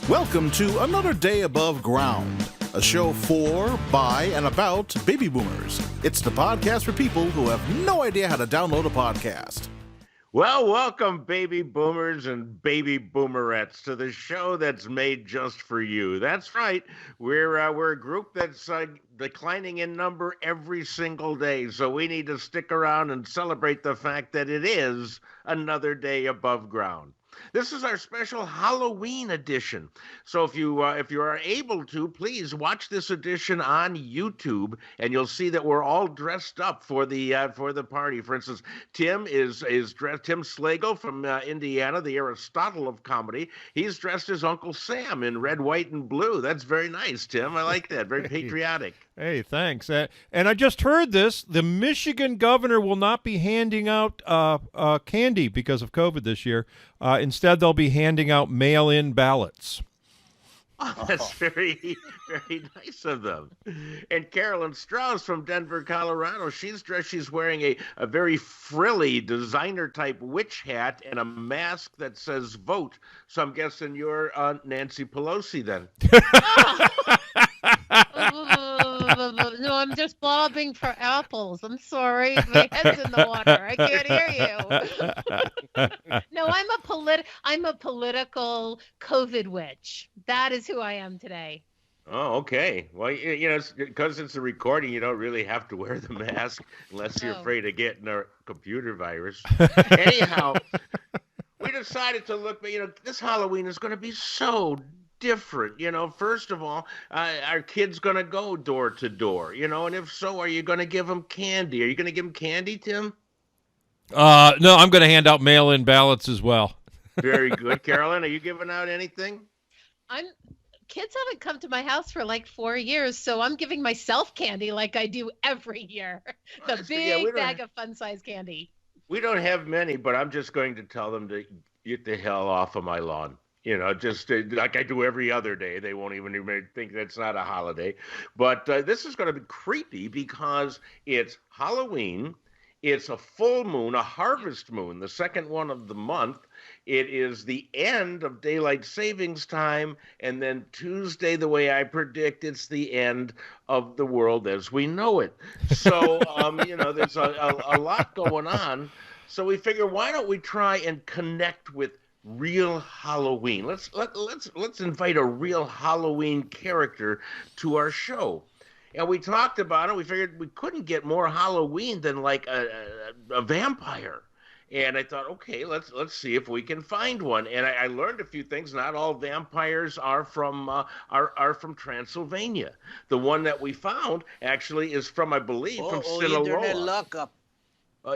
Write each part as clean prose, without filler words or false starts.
Welcome to Another Day Above Ground, a show for, by, and about baby boomers. It's the podcast for people who have no idea how to download a podcast. Well, welcome, baby boomers and baby boomerettes, to the show that's made just for you. That's right. We're a group that's declining in number every single day, so we need to stick around and celebrate the fact that it is another day above ground. This is our special Halloween edition. So if you are able to, please watch this edition on YouTube, and you'll see that we're all dressed up for the party. For instance, Tim is dressed. Tim Slagle from Indiana, the Aristotle of comedy. He's dressed as Uncle Sam in red, white, and blue. That's very nice, Tim. I like that. Very patriotic. Hey, thanks. And I just heard this. The Michigan governor will not be handing out candy because of COVID this year. Instead, they'll be handing out mail-in ballots. Oh, that's very, very nice of them. And Carolyn Strauss from Denver, Colorado, she's dressed. She's wearing a very frilly designer-type witch hat and a mask that says "Vote." So I'm guessing you're Nancy Pelosi then. No, I'm just bobbing for apples. I'm sorry. My head's in the water. I can't hear you. No, I'm a political COVID witch. That is who I am today. Oh, okay. Well, because it's a recording, you don't really have to wear the mask unless you're afraid of getting a computer virus. Anyhow, we decided to look, this Halloween is going to be so different. First of all, are kids going to go door to door? And if so, are you going to give them candy? Are you going to give them candy, Tim? No, I'm going to hand out mail-in ballots as well. Very good. Carolyn, are you giving out anything? Kids haven't come to my house for like 4 years, so I'm giving myself candy like I do every year. The big bag of fun-size candy. We don't have many, but I'm just going to tell them to get the hell off of my lawn. Just like I do every other day. They won't even think that's not a holiday. But this is going to be creepy because it's Halloween. It's a full moon, a harvest moon, the second one of the month. It is the end of daylight savings time. And then Tuesday, the way I predict, it's the end of the world as we know it. So, there's a lot going on. So we figure, why don't we try and connect with real Halloween? Let's invite a real Halloween character to our show. And we talked about it. We figured we couldn't get more Halloween than like a vampire. And I thought, okay, let's see if we can find one. And I learned a few things. Not all vampires are from Transylvania. The one that we found actually is from, I believe, from Sinaloa. Internet lockup.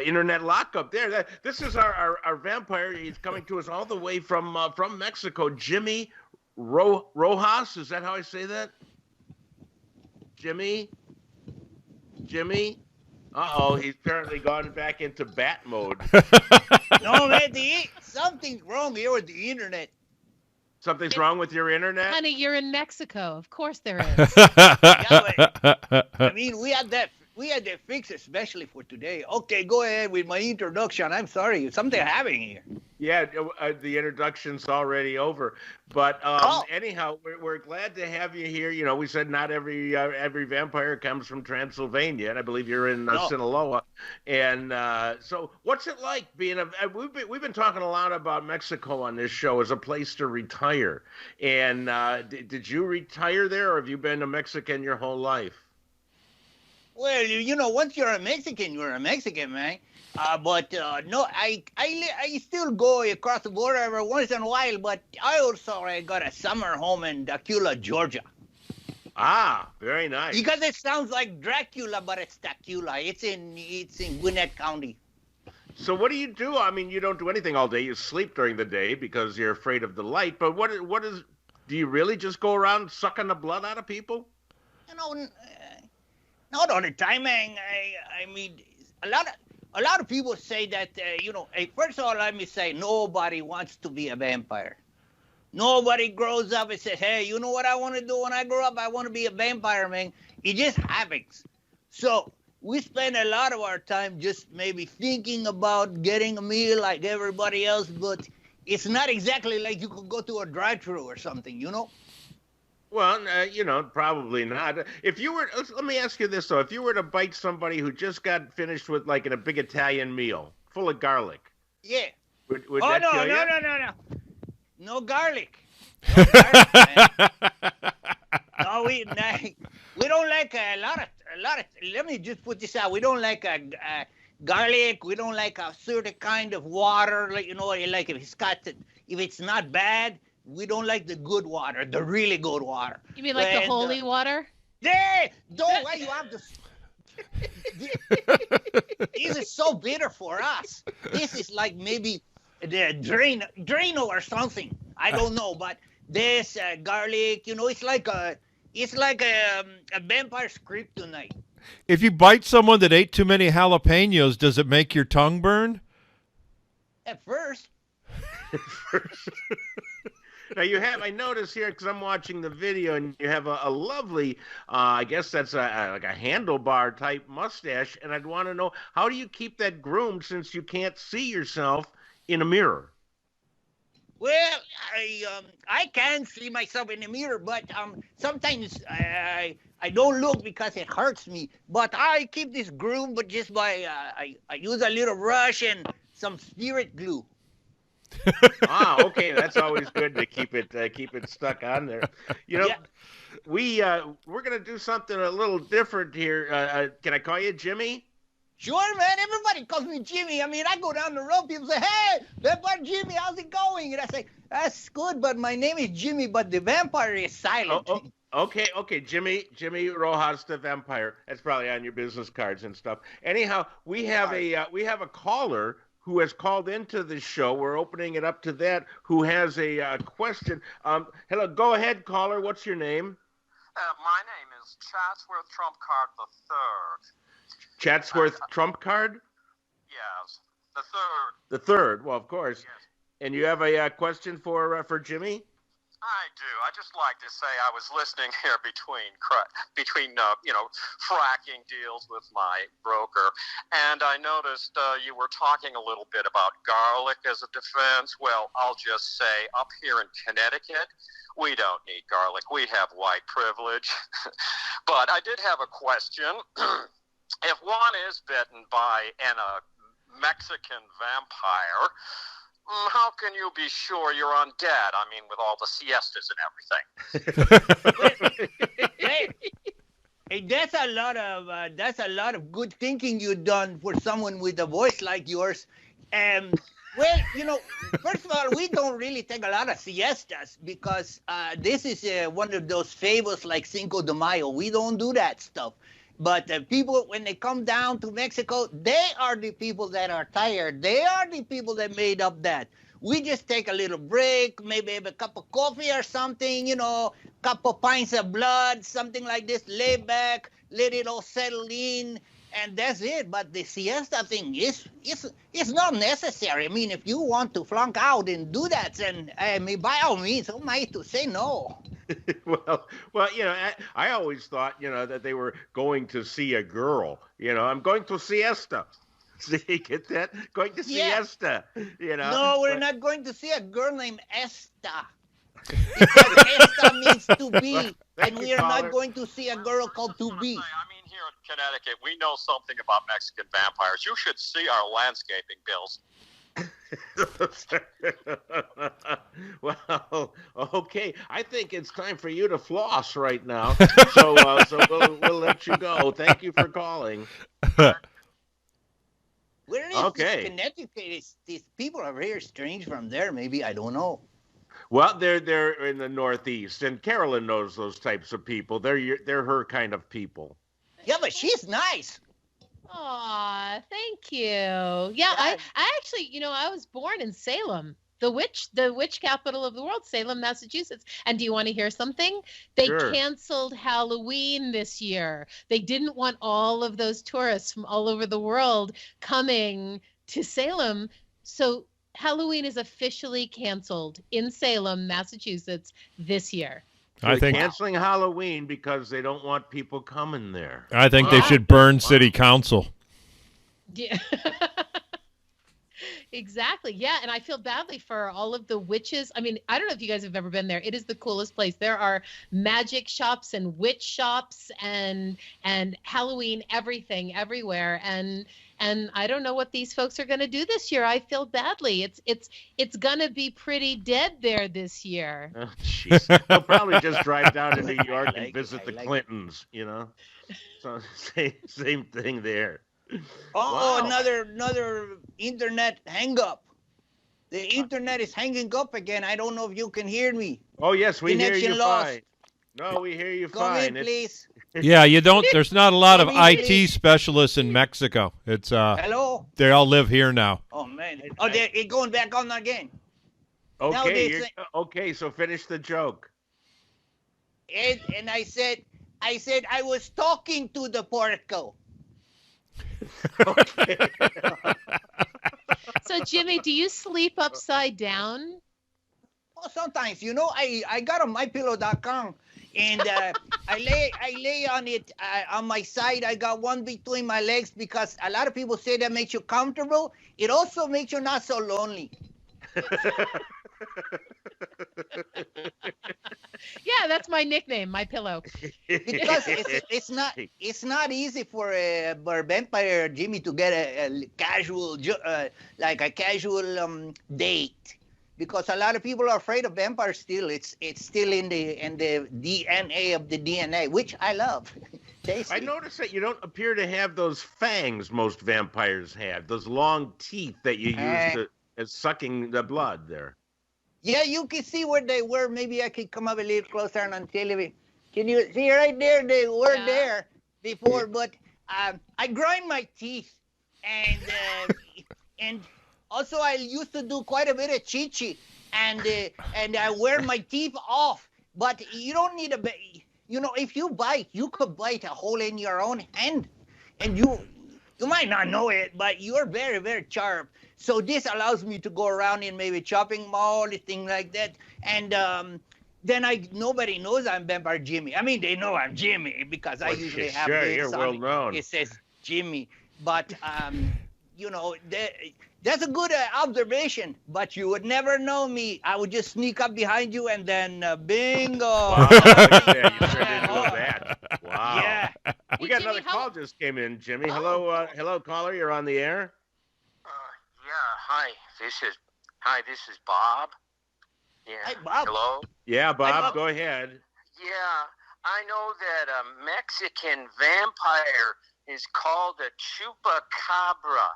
Internet lockup there. This is our vampire. He's coming to us all the way from Mexico. Jimmy Rojas. Is that how I say that? Jimmy. Uh-oh, he's apparently gone back into bat mode. No, man, something's wrong here with the internet. Something's wrong with your internet? Honey, you're in Mexico. Of course there is. Yeah, but, we had that fix especially for today. Okay, go ahead with my introduction. I'm sorry, something happening here. Yeah, the introduction's already over. But anyhow, we're glad to have you here. We said not every vampire comes from Transylvania, and I believe you're in Sinaloa. And so, what's it like being we've been talking a lot about Mexico on this show as a place to retire. And did you retire there, or have you been a Mexican your whole life? Well, once you're a Mexican, man. But no, I still go across the border every once in a while. But I also got a summer home in Dacula, Georgia. Ah, very nice. Because it sounds like Dracula, but it's Dacula. It's in Gwinnett County. So what do? You don't do anything all day. You sleep during the day because you're afraid of the light. But do you really just go around sucking the blood out of people? Not all the time, man. I mean, a lot of people say that, first of all, let me say, nobody wants to be a vampire. Nobody grows up and says, hey, you know what I want to do when I grow up? I want to be a vampire, man. It just happens. So we spend a lot of our time just maybe thinking about getting a meal like everybody else. But it's not exactly like you could go to a drive-through or something, you know? Well, probably not. If you were, let me ask you this though: if you were to bite somebody who just got finished with like in a big Italian meal full of garlic, Yeah. would Oh that no, kill no, you? no, no, no. No garlic. No garlic, man. No, we don't like a lot of. Let me just put this out. We don't like garlic. We don't like a certain kind of water. Like like if it's not bad, we don't like the good water, the really good water. You mean like the holy water? Yeah, don't. Why you have to? This is so bitter for us. This is like maybe the Drano or something. I don't know, but this garlic, it's like a vampire script tonight. If you bite someone that ate too many jalapenos, does it make your tongue burn? At first. Now I notice here because I'm watching the video, and you have a lovely, I guess that's like a handlebar type mustache, and I'd want to know, how do you keep that groomed since you can't see yourself in a mirror? Well, I can see myself in the mirror, but sometimes I don't look because it hurts me. But I keep this groomed, but just by I use a little brush and some spirit glue. Okay, that's always good to keep it stuck on there. Yeah. We're gonna do something a little different here. Can I call you Jimmy? Sure, man. Everybody calls me Jimmy. I mean, I go down the road, people say, "Hey, Vampire Jimmy, how's it going?" And I say, "That's good, but my name is Jimmy, but the vampire is silent." Okay, Jimmy Rojas the Vampire. That's probably on your business cards and stuff. Anyhow, we have a caller who has called into the show. We're opening it up to that. Who has a question? Hello, go ahead, caller. What's your name? My name is Chatsworth Trump Card III. Chatsworth Trump Card? Yes, the third. The third. Well, of course. Yes. And you have a question for Jimmy? I do. I just like to say I was listening here between fracking deals with my broker, and I noticed you were talking a little bit about garlic as a defense. Well, I'll just say up here in Connecticut, we don't need garlic. We have white privilege. But I did have a question. If one is bitten by a Mexican vampire, how can you be sure you're undead? I mean, with all the siestas and everything. Hey, that's a lot of good thinking you've done for someone with a voice like yours. Well, first of all, we don't really take a lot of siestas because this is one of those favors like Cinco de Mayo. We don't do that stuff. But people, when they come down to Mexico, they are the people that are tired. They are the people that made up that. We just take a little break, maybe have a cup of coffee or something, couple pints of blood, something like this, lay back, let it all settle in, and that's it. But the siesta thing is not necessary. I mean, if you want to flunk out and do that, then by all means, who am I to say no? Well, I always thought, that they were going to see a girl. I'm going to siesta. See, get that? Going to siesta. No, we're not going to see a girl named Esta. Because Esta means to be, and we are not going to see a girl called to be. I mean, here in Connecticut, we know something about Mexican vampires. You should see our landscaping bills. Well, okay. I think it's time for you to floss right now. So we'll let you go. Thank you for calling. Where is this Connecticut? These people are very strange from there. Maybe I don't know. Well, they're in the Northeast, and Carolyn knows those types of people. They're her kind of people. Yeah, but she's nice. Aw, thank you. Yeah, I actually, I was born in Salem, the witch capital of the world, Salem, Massachusetts. And do you want to hear something? They canceled Halloween this year. They didn't want all of those tourists from all over the world coming to Salem. So Halloween is officially canceled in Salem, Massachusetts this year. I think canceling Halloween because they don't want people coming there. I think they should burn city council. Yeah. Exactly. Yeah. And I feel badly for all of the witches. I mean, I don't know if you guys have ever been there. It is the coolest place. There are magic shops and witch shops and Halloween everything everywhere. And I don't know what these folks are going to do this year. I feel badly. It's going to be pretty dead there this year. Oh, jeez. They'll probably just drive down to New York and visit the I like it. Clintons, you know? So same thing there. Oh, Wow. another internet hang up. The internet is hanging up again. I don't know if you can hear me. Oh, yes, we hear Connection you lost. fine. No, we hear you Come fine. in, please. Yeah, you don't. There's not a lot of Come in, IT please. specialists in Mexico. It's Hello. they all live here now. Oh man. Oh, it's going back on again. Okay, Nowadays, okay, so finish the joke. And I said I was talking to the porco. Okay. So, Jimmy, do you sleep upside down? Oh, sometimes, I got on mypillow.com and I lay on it on my side. I got one between my legs because a lot of people say that makes you comfortable. It also makes you not so lonely. Yeah, that's my nickname, my pillow. Because it's not easy for a vampire Jimmy to get a casual like a casual date, because a lot of people are afraid of vampires still. It's still in the DNA of the DNA, which I love. Tasty. I noticed that you don't appear to have those fangs most vampires have, those long teeth that you use as sucking the blood there. Yeah, you can see where they were. Maybe I could come up a little closer on television. Can you see right there? They were there before, but I grind my teeth, and also I used to do quite a bit of chichi, and I wear my teeth off. But you don't need if you bite, you could bite a hole in your own hand, and you might not know it, but you're very, very sharp. So this allows me to go around in maybe shopping mall, things like that. And then nobody knows I'm Vampire Jimmy. I mean, they know I'm Jimmy because I usually have this you're on well it. known. It says Jimmy. But, that's a good observation. But you would never know me. I would just sneak up behind you and then bingo. Wow, yeah, you sure did know that. Wow. Yeah. We Hey, got Jimmy, another call just came in, Jimmy. Hello, hello, caller. You're on the air. Hi. This is Bob. Yeah. Hey, Bob. Hello. Yeah, Bob, Bob. go ahead. Yeah, I know that a Mexican vampire is called a chupacabra,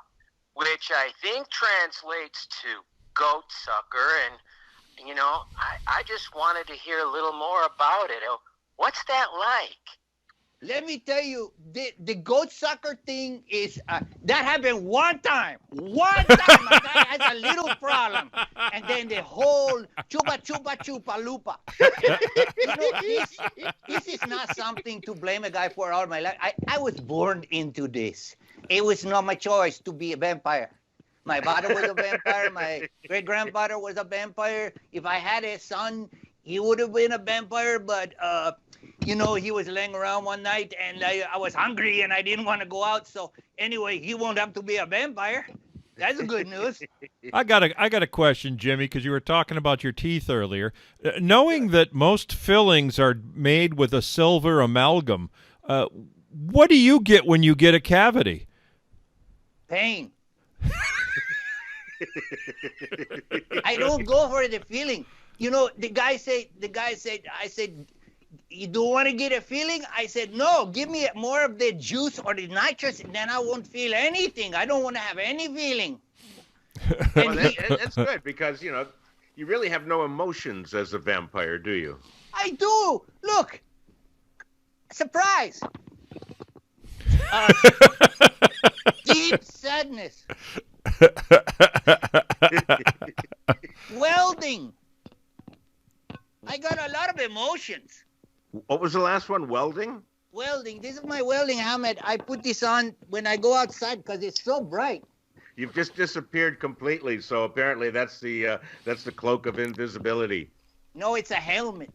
which I think translates to goat sucker. And, I just wanted to hear a little more about it. What's that like? Let me tell you, the goat sucker thing is that happened one time. One time, my guy has a little problem, and then the whole chupa lupa. This is not something to blame a guy for all my life. I was born into this. It was not my choice to be a vampire. My father was a vampire. My great grandfather was a vampire. If I had a son, he would have been a vampire, but he was laying around one night and I was hungry and I didn't want to go out. So anyway, he won't have to be a vampire. That's good news. I got a question, Jimmy, because you were talking about your teeth earlier. Knowing that most fillings are made with a silver amalgam, what do you get when you get a cavity? Pain. I don't go for the feeling. The guy said, I said, you don't want to get a feeling? I said, no, give me more of the juice or the nitrous, and then I won't feel anything. I don't want to have any feeling. Well, that's good because, you really have no emotions as a vampire, do you? I do. Look. Surprise. Deep sadness. Welding. I got a lot of emotions. What was the last one? Welding? Welding. This is my welding helmet. I put this on when I go outside because it's so bright. You've just disappeared completely, so apparently that's the cloak of invisibility. No, it's a helmet.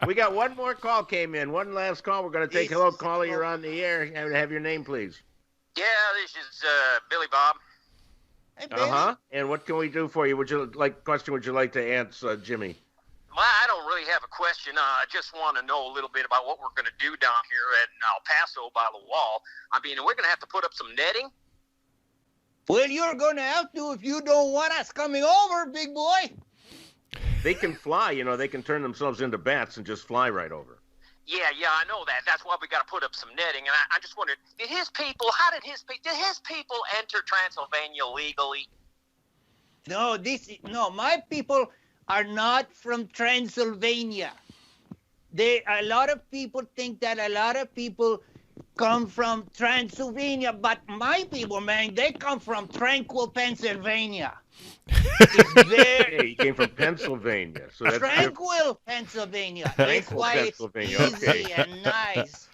We got one more call came in. One last call. We're going to take. Hello, caller. You're on the air. Have your name, please. Yeah, this is Billy Bob. Hey, Billy. And what can we do for you? Would you like to answer, Jimmy? Well, I don't really have a question. I just want to know a little bit about what we're going to do down here in El Paso by the wall. I mean, we're going to have to put up some netting. Well, you're going to have to if you don't want us coming over, big boy. They can fly, they can turn themselves into bats and just fly right over. Yeah, I know that. That's why we got to put up some netting. And I just wondered, did his people enter Transylvania legally? No, my people are not from Transylvania. A lot of people think that a lot of people come from Transylvania, but my people, man, they come from Tranquil, Pennsylvania. Hey, he came from Pennsylvania. So that's Tranquil, Pennsylvania. That's why it's easy and nice.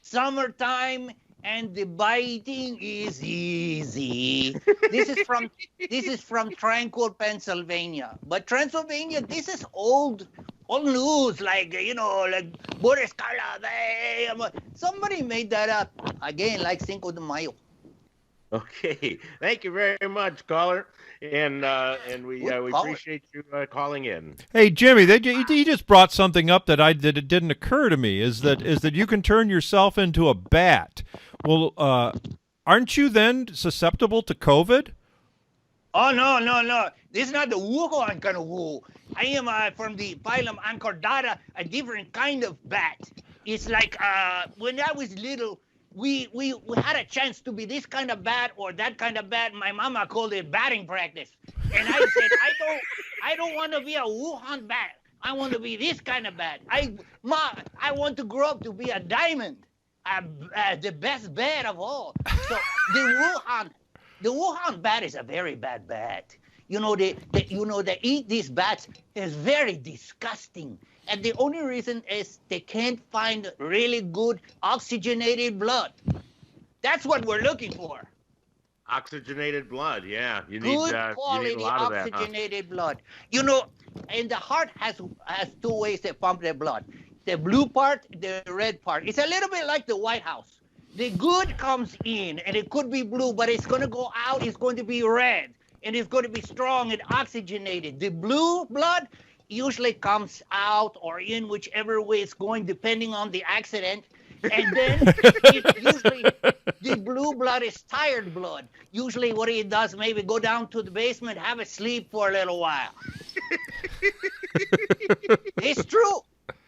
Summertime and the biting is easy. This is from Tranquil, Pennsylvania. But Transylvania, this is old news, like Boris Karloff. Somebody made that up. Again, like Cinco de Mayo. Okay. Thank you very much, caller. And we appreciate you calling in. Hey, Jimmy, he just brought something up that it didn't occur to me. Is that you can turn yourself into a bat? Well, aren't you then susceptible to COVID? Oh, no. This is not the Wuhan kind of woo. I am from the phylum Anchordata, a different kind of bat. It's like when I was little, we had a chance to be this kind of bat or that kind of bat. My mama called it batting practice. And I said, I don't want to be a Wuhan bat. I want to be this kind of bat. I want to grow up to be a diamond, the best bat of all. So the Wuhan bat is a very bad bat. They eat these bats is very disgusting. And the only reason is they can't find really good oxygenated blood. That's what we're looking for. Oxygenated blood, yeah. You Good need quality a lot of oxygenated blood. And the heart has two ways to pump their blood. The blue part, the red part. It's a little bit like the White House. The good comes in, and it could be blue, but it's going to go out, it's going to be red, and it's going to be strong and oxygenated. The blue blood usually comes out or in whichever way it's going, depending on the accident. And then usually the blue blood is tired blood. Usually what it does, maybe go down to the basement, have a sleep for a little while. It's true.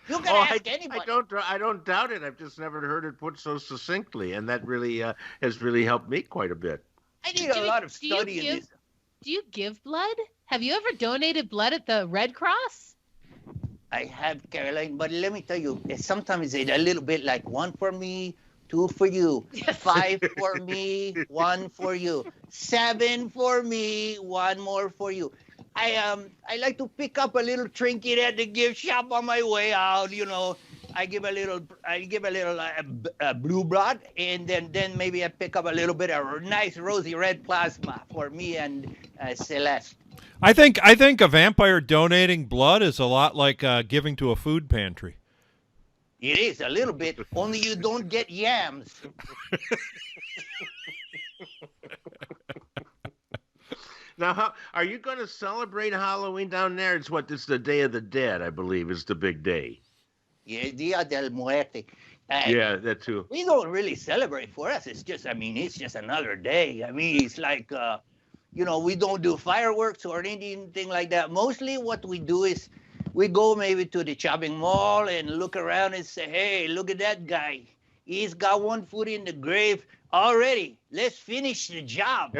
You can ask anybody. I don't doubt it. I've just never heard it put so succinctly, and that really has really helped me quite a bit. I did a lot of study in this. Do you give blood? Have you ever donated blood at the Red Cross? I have, Caroline, but let me tell you, sometimes it's a little bit like 1 for me, 2 for you, 5 for me, 1 for you, 7 for me, 1 more for you. I like to pick up a little trinket at the gift shop on my way out. I give a little blue blood, and then maybe I pick up a little bit of nice rosy red plasma for me and Celeste. I think a vampire donating blood is a lot like giving to a food pantry. It is a little bit, only you don't get yams. Now, are you going to celebrate Halloween down there? It's the Day of the Dead, I believe, is the big day. Yeah, Dia del Muerte. Yeah, that too. We don't really celebrate. For us, it's just another day. I mean, it's like, we don't do fireworks or anything like that. Mostly what we do is we go maybe to the shopping mall and look around and say, hey, look at that guy. He's got 1 foot in the grave already. Let's finish the job.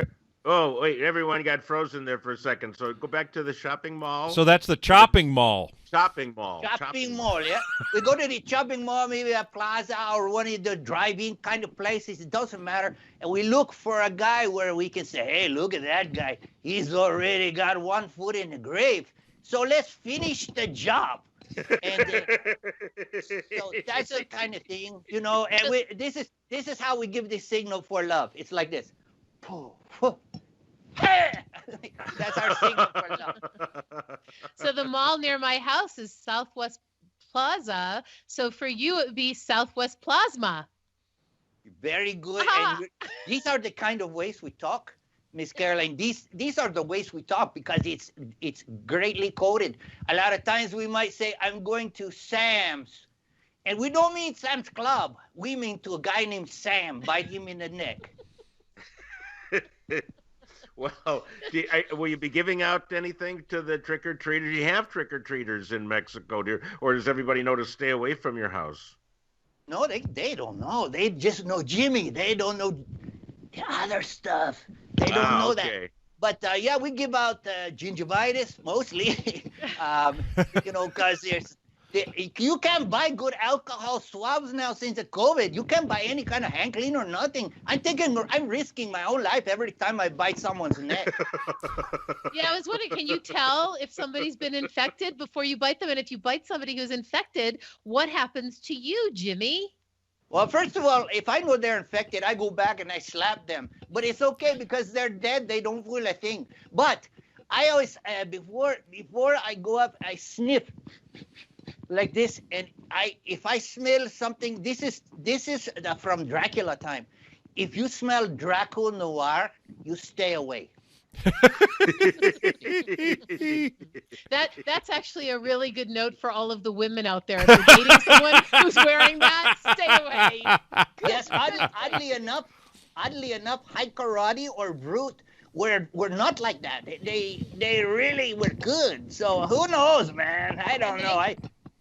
Oh, wait, everyone got frozen there for a second. So go back to the shopping mall. So that's the chopping mall. Shopping mall, yeah. We go to the shopping mall, maybe a plaza or one of the drive-in kind of places. It doesn't matter. And we look for a guy where we can say, hey, look at that guy. He's already got 1 foot in the grave. So let's finish the job. And so that's the kind of thing, And this is how we give the signal for love. It's like this. That's our signal for love. So the mall near my house is Southwest Plaza. So for you, it would be Southwest Plasma. Very good. Ah. And these are the kind of ways we talk, Miss Caroline. These are the ways we talk because it's greatly coded. A lot of times we might say, I'm going to Sam's. And we don't mean Sam's Club. We mean to a guy named Sam. Bite him in the neck. Well, will you be giving out anything to the trick-or-treaters? Do you have trick-or-treaters in Mexico, dear? Or does everybody know to stay away from your house? No, they don't know. They just know Jimmy. They don't know the other stuff. They don't know that. Okay. But, yeah, we give out gingivitis mostly, because you can't buy good alcohol swabs now since the COVID. You can't buy any kind of hand cleaner or nothing. I'm risking my own life every time I bite someone's neck. Yeah, I was wondering, can you tell if somebody's been infected before you bite them? And if you bite somebody who's infected, what happens to you, Jimmy? Well, first of all, if I know they're infected, I go back and I slap them. But it's okay because they're dead. They don't feel a thing. But I always, before I go up, I sniff like this, and if I smell something, this is from Dracula time. If you smell Draco Noir, you stay away. That's actually a really good note for all of the women out there. If you're dating someone who's wearing that, stay away. Yes, oddly enough, High Karate or Brute were not like that. They really were good. So who knows, man? I don't know.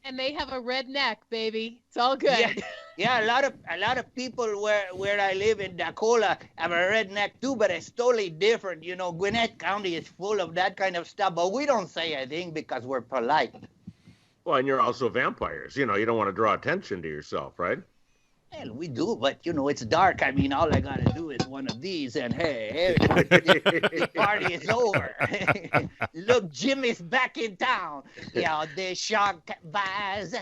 And they have a red neck, baby. It's all good. Yeah. A lot of people where I live in Dacola have a red neck too, but it's totally different. Gwinnett County is full of that kind of stuff, but we don't say anything because we're polite. Well, and you're also vampires. You don't want to draw attention to yourself, right? Well, we do, but it's dark. I mean, all I gotta do is one of these, and hey, the party is over. Look, Jimmy's back in town. The shark buys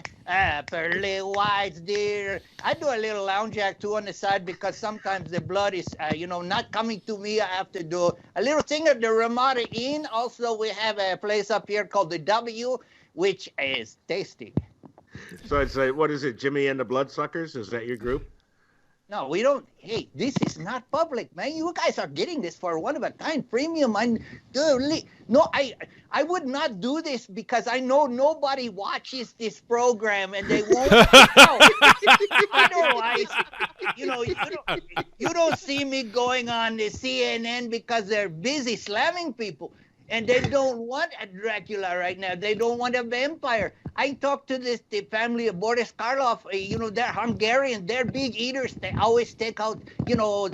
pearly whites, dear. I do a little lounge act too on the side because sometimes the blood is, not coming to me. I have to do a little thing at the Ramada Inn. Also, we have a place up here called the W, which is tasty. So I'd say, what is it, Jimmy and the Bloodsuckers? Is that your group? No, we don't. Hey, this is not public, man. You guys are getting this for one of a kind premium. I would not do this because I know nobody watches this program and they won't. Otherwise, you don't see me going on the CNN because they're busy slamming people. And they don't want a Dracula right now. They don't want a vampire. I talked to the family of Boris Karloff. They're Hungarian. They're big eaters. They always take out,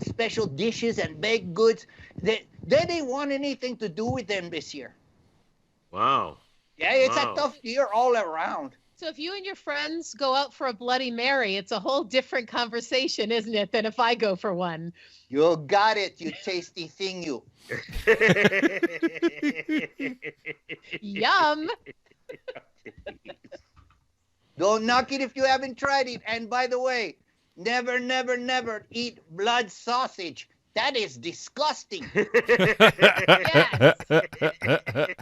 special dishes and baked goods. They didn't want anything to do with them this year. Wow. Yeah, it's a tough year all around. So if you and your friends go out for a Bloody Mary, it's a whole different conversation, isn't it, than if I go for one? You got it, you tasty thing, you. Yum. Don't knock it if you haven't tried it. And by the way, never, never, never eat blood sausage. That is disgusting. Yes.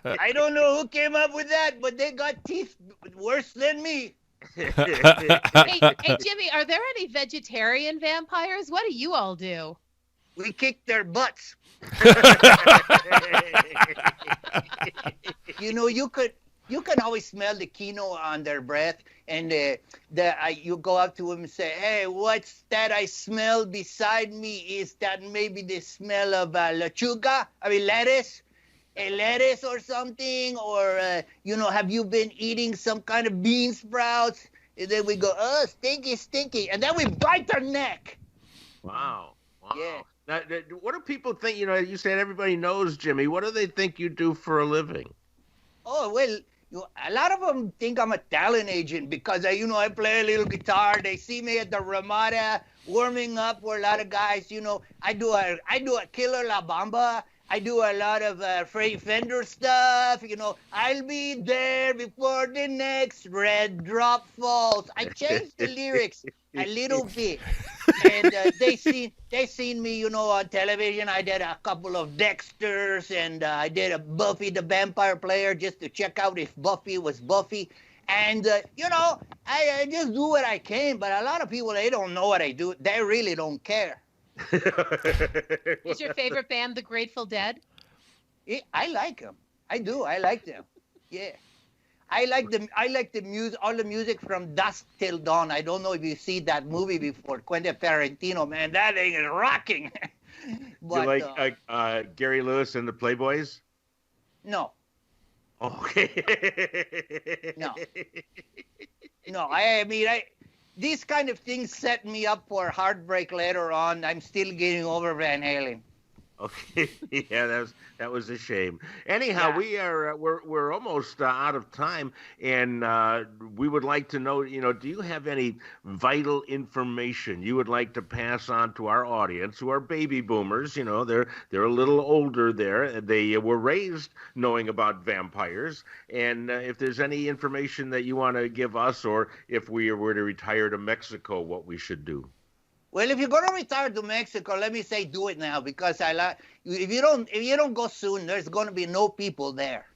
I don't know who came up with that, but they got teeth worse than me. Hey, Jimmy, are there any vegetarian vampires? What do you all do? We kick their butts. You can always smell the quinoa on their breath, and you go up to them and say, "Hey, what's that I smell beside me? Is that maybe the smell of lechuga? I mean lettuce, a lettuce or something? Or have you been eating some kind of bean sprouts?" And then we go, "Oh, stinky, stinky," and then we bite their neck. Wow. Yeah. Now, what do people think? You said everybody knows Jimmy. What do they think you do for a living? Oh, well, a lot of them think I'm a talent agent because I play a little guitar. They see me at the Ramada warming up where a lot of guys, I do a Killer La Bamba. I do a lot of Freddie Fender stuff. I'll be there before the next red drop falls. I changed the lyrics a little bit. And they seen me, on television. I did a couple of Dexters, and I did a Buffy the Vampire Player just to check out if Buffy was Buffy. And, I just do what I can, but a lot of people, they don't know what I do. They really don't care. Is your favorite band the Grateful Dead? I like them. I do. I like them. Yeah. I like the music, all the music from Dusk Till Dawn. I don't know if you see that movie before, Quentin Tarantino, man. That thing is rocking. But, you like Gary Lewis and the Playboys? No. Okay. No. These kind of things set me up for heartbreak later on. I'm still getting over Van Halen. Okay, yeah, that was a shame. Anyhow, Yeah. we're almost out of time, and we would like to know, do you have any vital information you would like to pass on to our audience, who are baby boomers? They're a little older there. They were raised knowing about vampires, and if there's any information that you want to give us, or if we were to retire to Mexico, what we should do. Well, if you're going to retire to Mexico, let me say do it now, because if you don't go soon, there's going to be no people there.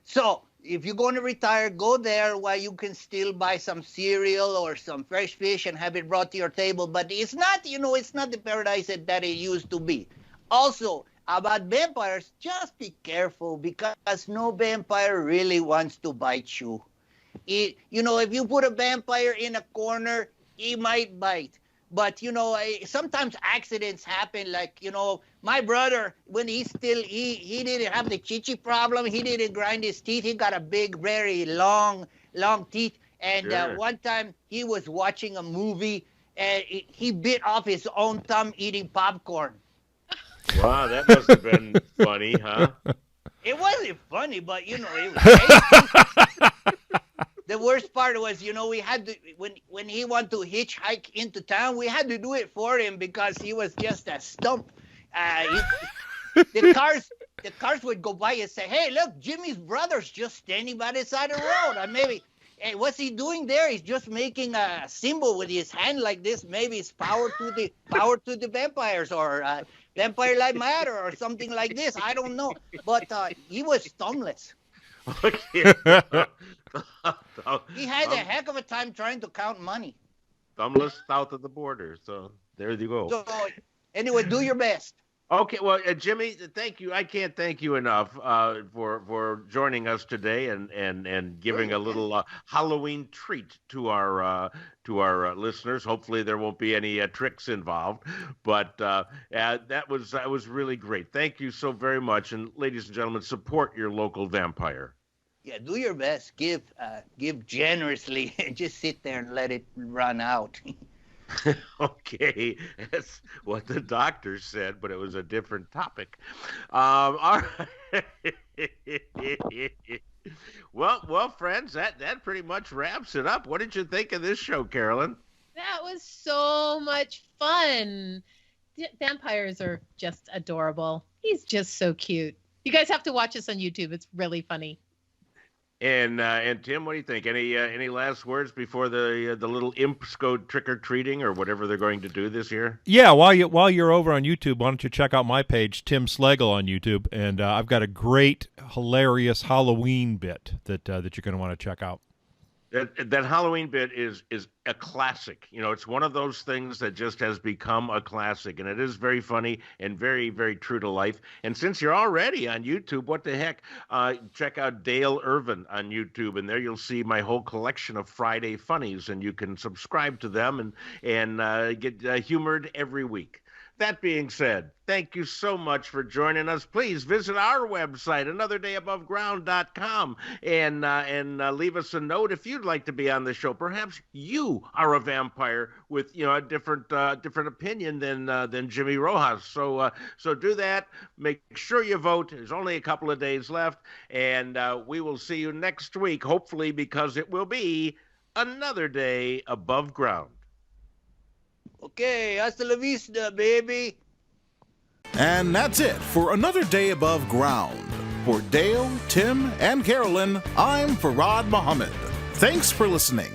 So if you're going to retire, go there while you can still buy some cereal or some fresh fish and have it brought to your table. But it's not, it's not the paradise that it used to be. Also, about vampires, just be careful, because no vampire really wants to bite you. If you put a vampire in a corner, he might bite. But, sometimes accidents happen. Like, my brother, when he didn't have the chichi problem. He didn't grind his teeth. He got a big, very long teeth. And Sure. One time he was watching a movie and he bit off his own thumb eating popcorn. Wow, that must have been funny, huh? It wasn't funny, but, it was The worst part was, we had to, when he wanted to hitchhike into town, we had to do it for him because he was just a stump. The cars would go by and say, "Hey, look, Jimmy's brother's just standing by the side of the road." And maybe, hey, what's he doing there? He's just making a symbol with his hand like this. Maybe it's power to the vampires, or vampire life matter, or something like this. I don't know. But he was thumbless. Okay. He had a heck of a time trying to count money. Thumbless south of the border. So there you go. So anyway, do your best. Okay, well, Jimmy, thank you. I can't thank you enough for joining us today and giving a little Halloween treat to our listeners. Hopefully, there won't be any tricks involved, but that was really great. Thank you so very much, and ladies and gentlemen, support your local vampire. Yeah, do your best. Give generously. Just sit there and let it run out. Okay, that's what the doctor said, but it was a different topic. All right. Well, friends, that pretty much wraps it up. What did you think of this show, Carolyn? That was so much fun. Vampires are just adorable. He's just so cute. You guys have to watch us on YouTube. It's really funny. And Tim, what do you think? Any last words before the little imps go trick or treating or whatever they're going to do this year? Yeah, while you're over on YouTube, why don't you check out my page, Tim Slagle on YouTube, and I've got a great, hilarious Halloween bit that you're going to want to check out. That Halloween bit is a classic. It's one of those things that just has become a classic, and it is very funny and very, very true to life. And since you're already on YouTube, what the heck? Check out Dale Irvin on YouTube, and there you'll see my whole collection of Friday funnies, and you can subscribe to them and get humored every week. That being said, thank you so much for joining us. Please visit our website, anotherdayaboveground.com, and leave us a note if you'd like to be on the show. Perhaps you are a vampire with a different opinion than Jimmy Rojas. So do that. Make sure you vote. There's only a couple of days left, and we will see you next week, hopefully, because it will be another day above ground. Okay, hasta la vista, baby. And that's it for another day above ground. For Dale, Tim, and Carolyn, I'm Farad Muhammad. Thanks for listening.